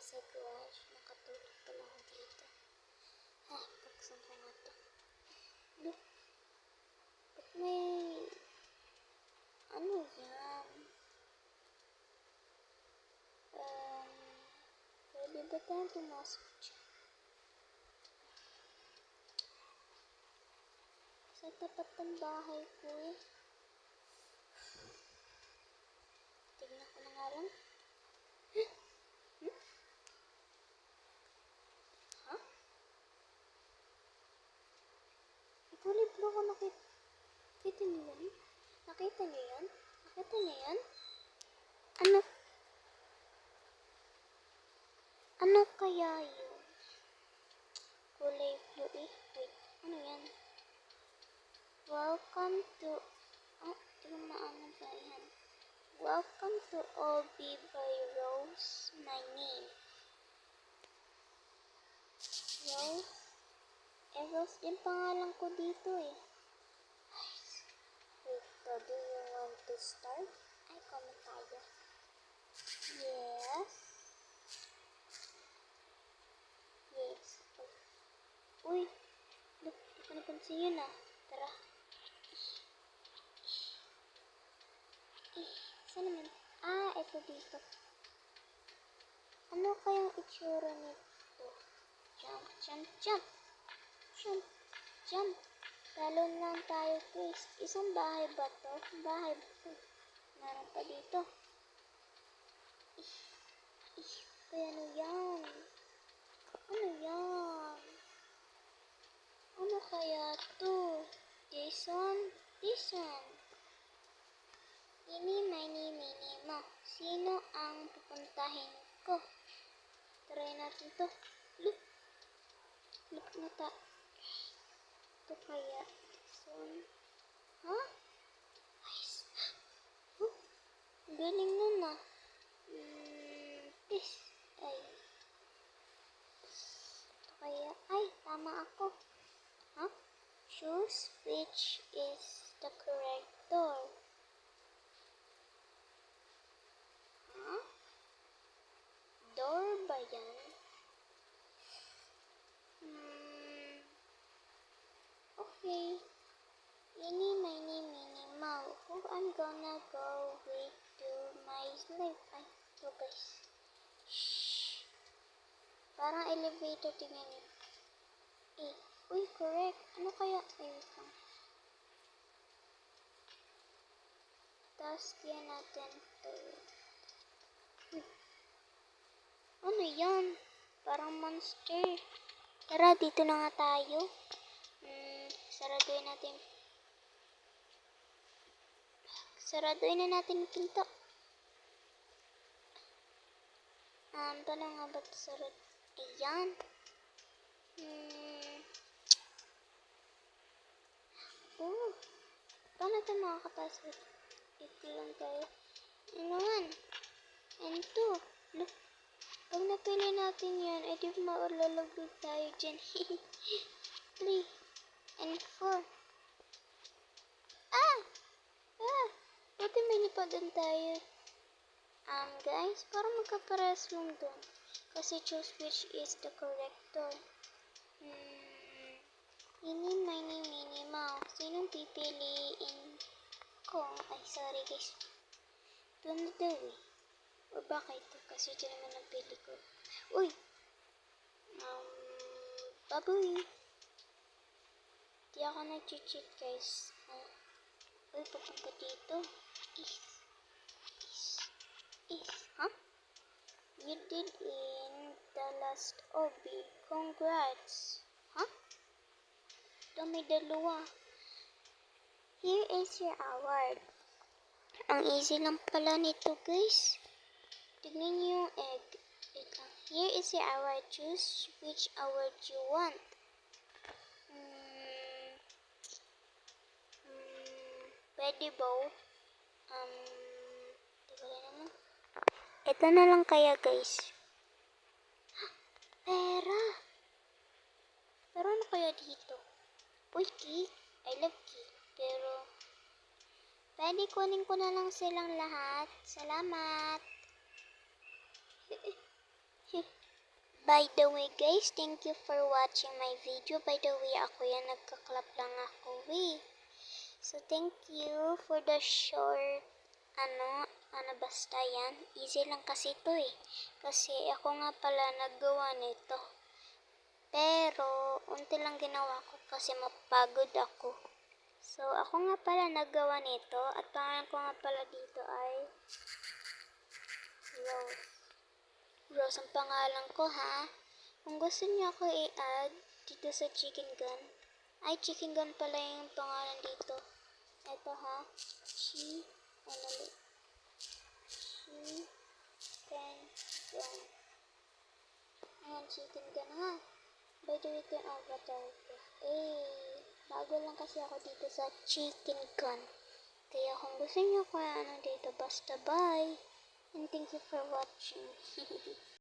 sa garage. Nakatulog pa lang dito. Ay, buksan ko nga to. Look. Ba't may... Ano yan? Pwede ba tayo pumasok dyan? Sa tapat ng bahay ko eh. Tignan ko na nga lang. Ha? Ito libro ko nakita niyo yan? Nakita niyo yan? Nakita niyo yan? Ano kaya yun? Kulay blue eh. Wait, ano yan? Welcome to... di ko maano ba yan? Welcome to Obi by Rose. My name. Rose? Rose din pangalan ko dito eh. Wait, do you want to start? Ay, comment tayo. Yes. Yes. Uy, look, di ko napansin yun ah. Tara. Saan naman? Ito dito. Ano kayang itsura nito? Jump, jump, jump. Jump, jump. Talon lang tayo, guys. Isang bahay ba to? Bahay ba to? Meron pa dito. Kaya ano yan? Ano yan? Ano kaya to? Jason? Ini, mini, mo. Sino ang pupuntahin ko? Try natin to. Look na ta. Ito kaya. Huh? Nice. Galing nun ah. This. Ay. Ito kaya. Ay, tama ako. Huh? Choose which is the correct door. Huh? Door ba yan? Okay. Ini, mini, mo. Who I'm gonna go with to my life. Ay, ito guys. Shhh. Parang elevator tingnan yun. Uy, correct. Ano kaya? Ay, wait lang. Tapos, yan natin to. Ano yan? Parang monster. Tara, dito na nga tayo. Saraduin na natin yung pinto. Paano nga ba ito sarad? Ayan. Paano ito makakataas? Ito lang tayo. Ano? And 2. Look. Pag napili natin yan, edi maulalagod tayo dyan. 3 and 4. Buti may lipadan tayo. Guys, parang magkapares lang dun. Kasi choose which is the correct door. Ini, mini, mo. Sinong pipiliin ko? Ay, sorry guys. Ito na daw eh. O baka ito? Kasi ito naman ang pili ko. Uy! Baboy! Di ako nag-cheat guys. Uy, papunta dito. Huh? You did in the last Obi. Congrats. Huh? Ito may dalawa. Here is your award. Ang easy lang pala nito guys. Tignan niyo yung egg. Here is your award. Choose which award you want. Pwede ba? Ito na lang kaya guys. Pera. Pero ano kaya dito? Uy, cake. I love cake. Pero, pwede kunin ko na lang silang lahat. Salamat. By the way guys, thank you for watching my video. By the way, ako yan, nagka-clap lang ako So thank you for the short, basta yan. Easy lang kasi ito Kasi ako nga pala naggawa nito. Pero, unti lang ginawa ko kasi mapagod ako. So, ako nga pala naggawa nito at pangalan ko nga pala dito ay Rose. Rose ang pangalan ko ha. Kung gusto niyo ako i-add dito sa chicken gun, ay chicken gun pala yung pangalan dito. Ito ha. Chicken gun. Ayan, chicken gun ha. By the way, ito yung avatar ko. Bago lang kasi ako dito sa chicken gun. Kaya kung gusto niyo ko dito, basta bye. And thank you for watching.